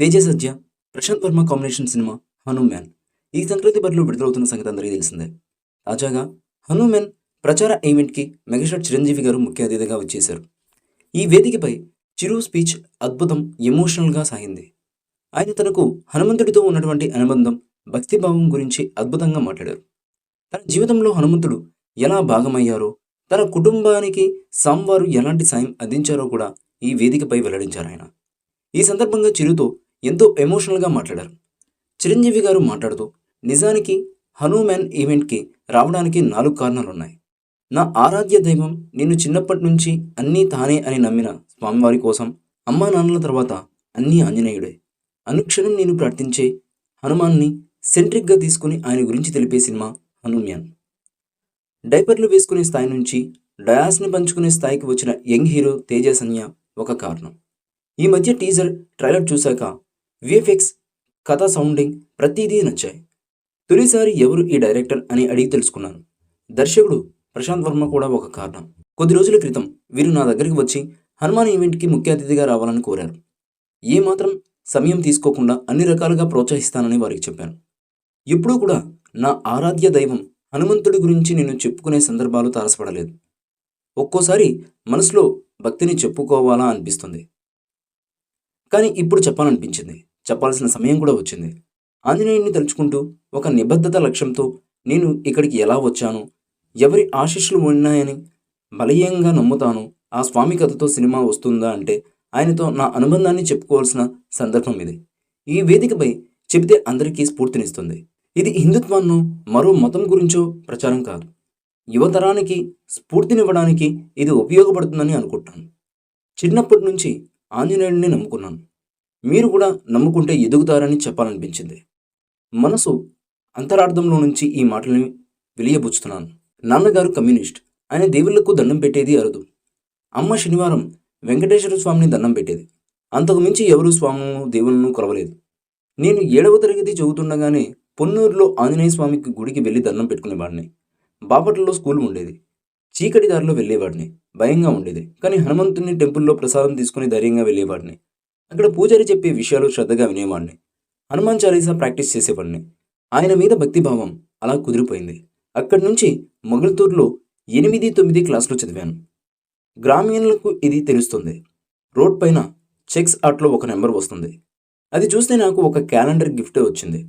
తేజ సజ్జ, Prashanth Varma combination cinema 'Hanuman' ఈ సంక్రాంతి బరిలో విడుదలవుతున్న సంగతి అందరికీ తెలిసిందే. తాజాగా 'హనుమాన్' ప్రచార ఈవెంట్‌కి మెగాస్టార్ చిరంజీవి గారు ముఖ్య అతిథిగా వచ్చేశారు. ఈ వేదికపై చిరు స్పీచ్ అద్భుతం, ఎమోషనల్‌గా సాగింది. ఆయన తనకు హనుమంతుడితో ఉన్నటువంటి అనుబంధం, భక్తిభావం గురించి అద్భుతంగా మాట్లాడారు. తన జీవితంలో హనుమంతుడు ఎలా భాగమయ్యారో, తన కుటుంబానికి స్వామివారు ఎలాంటి సాయం అందించారో కూడా ఈ వేదికపై వెల్లడించారాయన. ఈ సందర్భంగా చిరుతో ఎంతో ఎమోషనల్‌గా మాట్లాడారు. చిరంజీవి గారు మాట్లాడుతూ, నిజానికి 'హనుమాన్' ఈవెంట్‌కి రావడానికి 4 కారణాలున్నాయి. నా ఆరాధ్య దైవం, నేను చిన్నప్పటి నుంచి అన్నీ తానే అని నమ్మిన స్వామివారి కోసం, అమ్మా నాన్నల తర్వాత అన్నీ ఆంజనేయుడే. అనుక్షణం నేను ప్రార్థించే హనుమాన్ని సెంట్రిక్‌గా తీసుకుని ఆయన గురించి తెలిపే సినిమా 'హనుమాన్'. డైపర్లు వేసుకునే స్థాయి నుంచి డయాస్‌ని పంచుకునే స్థాయికి వచ్చిన యంగ్ హీరో తేజ సన్య ఒక కారణం. ఈ మధ్య టీజర్, ట్రైలర్ చూశాక వీఎఫ్ఎక్స్, కథ, సౌండింగ్ ప్రతిదీ నచ్చాయి. తొలిసారి ఎవరు ఈ డైరెక్టర్ అని అడిగి తెలుసుకున్నాను. దర్శకుడు ప్రశాంత్ వర్మ కూడా ఒక కారణం. కొద్ది రోజుల క్రితం వీరు నా దగ్గరికి వచ్చి 'హనుమాన్' ఈవెంట్‌కి ముఖ్య అతిథిగా రావాలని కోరారు. ఏమాత్రం సమయం తీసుకోకుండా అన్ని రకాలుగా ప్రోత్సహిస్తానని వారికి చెప్పాను. ఎప్పుడూ కూడా నా ఆరాధ్య దైవం హనుమంతుడి గురించి నేను చెప్పుకునే సందర్భాలు తారసపడలేదు. ఒక్కోసారి మనసులో భక్తిని చెప్పుకోవాలా అనిపిస్తుంది. కానీ ఇప్పుడు చెప్పాలనిపించింది. చెప్పాల్సిన సమయం కూడా వచ్చింది. ఆంజనేయుడిని తలుచుకుంటూ ఒక నిబద్ధత లక్ష్యంతో నేను ఇక్కడికి ఎలా వచ్చాను, ఎవరి ఆశీస్సులు ఉన్నాయని బలీయంగా నమ్ముతాను. ఆ స్వామి కథతో సినిమా వస్తుందా అంటే ఆయనతో నా అనుబంధాన్ని చెప్పుకోవాల్సిన సందర్భం ఇది. ఈ వేదికపై చెబితే అందరికీ స్ఫూర్తినిస్తుంది. ఇది హిందుత్వాన్నో మరో మతం గురించో ప్రచారం కాదు. యువతరానికి స్ఫూర్తినివ్వడానికి ఇది ఉపయోగపడుతుందని అనుకుంటాను. చిన్నప్పటి నుంచి ఆంజనేయుడిని నమ్ముకున్నాను. మీరు కూడా నమ్ముకుంటే ఎదుగుతారని చెప్పాలనిపించింది. మనసు అంతరార్థంలో నుంచి ఈ మాటల్ని వెలియబుచ్చుతున్నాను. నాన్నగారు కమ్యూనిస్ట్. ఆయన దేవుళ్లకు దండం పెట్టేది అరుదు. అమ్మ శనివారం వెంకటేశ్వర స్వామిని దండం పెట్టేది. అంతకు మించి ఎవరూ స్వాములను, దేవుళ్లను కొలవలేదు. నేను 7వ తరగతి చదువుతుండగానే పొన్నూరులో ఆంజనేయ స్వామికి గుడికి వెళ్ళి దండం పెట్టుకునేవాడిని. బాపట్లలో స్కూల్ ఉండేది. చీకటి దారిలో వెళ్ళేవాడిని. భయంగా ఉండేది. కానీ హనుమంతుని టెంపుల్లో ప్రసాదం తీసుకుని ధైర్యంగా వెళ్ళేవాడిని. అక్కడ పూజారి చెప్పే విషయాలు శ్రద్ధగా వినేవాడిని. హనుమాన్ చాలీసా ప్రాక్టీస్ చేసేవాడిని. ఆయన మీద భక్తిభావం అలా కుదిరిపోయింది. అక్కడి నుంచి మొగల్తూరులో 8, 9 క్లాసులు చదివాను. గ్రామీణులకు ఇది తెలుస్తుంది. రోడ్ పైన చెక్స్ ఆర్ట్లో ఒక నెంబర్ వస్తుంది. అది చూస్తే నాకు ఒక క్యాలెండర్ గిఫ్ట్ వచ్చింది.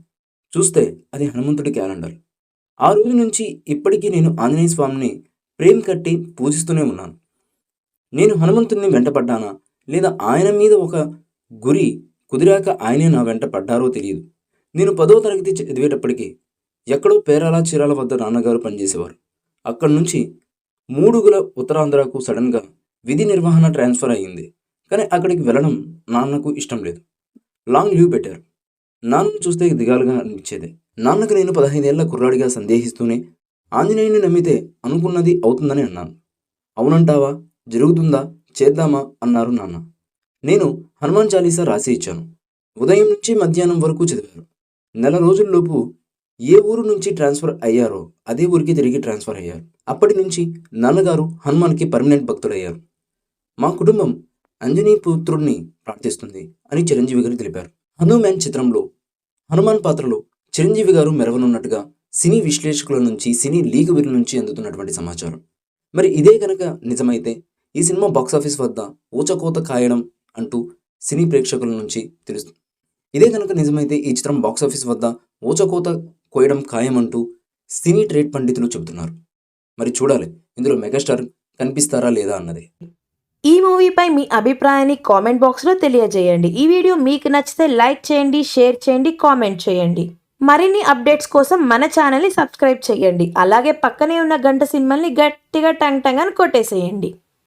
చూస్తే అది హనుమంతుడి క్యాలెండర్. ఆ రోజు నుంచి ఇప్పటికీ నేను ఆంజనేయ స్వామిని ప్రేమ కట్టి పూజిస్తూనే ఉన్నాను. నేను హనుమంతుడిని వెంటపడ్డానా, లేదా ఆయన మీద ఒక గురి కుదిరాక ఆయనే నా వెంట పడ్డారో తెలియదు. నేను 10వ తరగతి చదివేటప్పటికి ఎక్కడో పేరాల చీరాల వద్ద నాన్నగారు పనిచేసేవారు. అక్కడి నుంచి 3 ఉత్తరాంధ్రకు సడన్గా విధి నిర్వహణ ట్రాన్స్ఫర్ అయ్యింది. కానీ అక్కడికి వెళ్ళడం నాన్నకు ఇష్టం లేదు. లాంగ్ లీవ్ పెట్టారు. నాన్నను చూస్తే దిగాలుగా అనిపించేది. నాన్నకు నేను 15 ఏళ్ల కుర్రాడిగా సందేహిస్తూనే ఆంజనేయుని నమ్మితే అనుకున్నది అవుతుందని అన్నాను. అవునంటావా, జరుగుతుందా, చేద్దామా అన్నారు నాన్న. నేను హనుమాన్ చాలీసా రాసి ఇచ్చాను. ఉదయం నుంచి మధ్యాహ్నం వరకు చదివారు. నెల రోజుల్లోపు ఏ ఊరు నుంచి ట్రాన్స్ఫర్ అయ్యారో అదే ఊరికి తిరిగి ట్రాన్స్ఫర్ అయ్యారు. అప్పటి నుంచి నాన్నగారు హనుమాన్కి పర్మనెంట్ భక్తుడయ్యారు. మా కుటుంబం అంజనీ పుత్రుడిని ప్రార్థిస్తుంది అని చిరంజీవి గారు తెలిపారు. 'హనుమాన్' చిత్రంలో హనుమాన్ పాత్రలో చిరంజీవి గారు మెరవనున్నట్టుగా సినీ విశ్లేషకుల నుంచి, సినీ లీగవీరుల నుంచి అందుతున్నటువంటి సమాచారం. మరి ఇదే కనుక నిజమైతే ఈ సినిమా బాక్సాఫీస్ వద్ద ఊచకోత కాయడం అంటూ సినీ ప్రేక్షకుల నుంచి తెలుస్తుంది. ఇదే కనుక నిజమైతే ఈ చిత్రం బాక్సాఫీస్ వద్ద ఊచకోత కోయడం ఖాయమంటూ సినీ ట్రేడ్ పండితులు చెబుతున్నారు. మరి చూడాలి ఇందులో మెగాస్టార్ కనిపిస్తారా లేదా అన్నది. ఈ మూవీపై మీ అభిప్రాయాన్ని కామెంట్ బాక్స్లో తెలియజేయండి. ఈ వీడియో మీకు నచ్చితే లైక్ చేయండి, షేర్ చేయండి, కామెంట్ చేయండి. మరిన్ని అప్డేట్స్ కోసం మన ఛానల్ని సబ్స్క్రైబ్ చేయండి. అలాగే పక్కనే ఉన్న గంట సింబల్ని గట్టిగా టంగ్ టంగ్ అని కొట్టేసేయండి.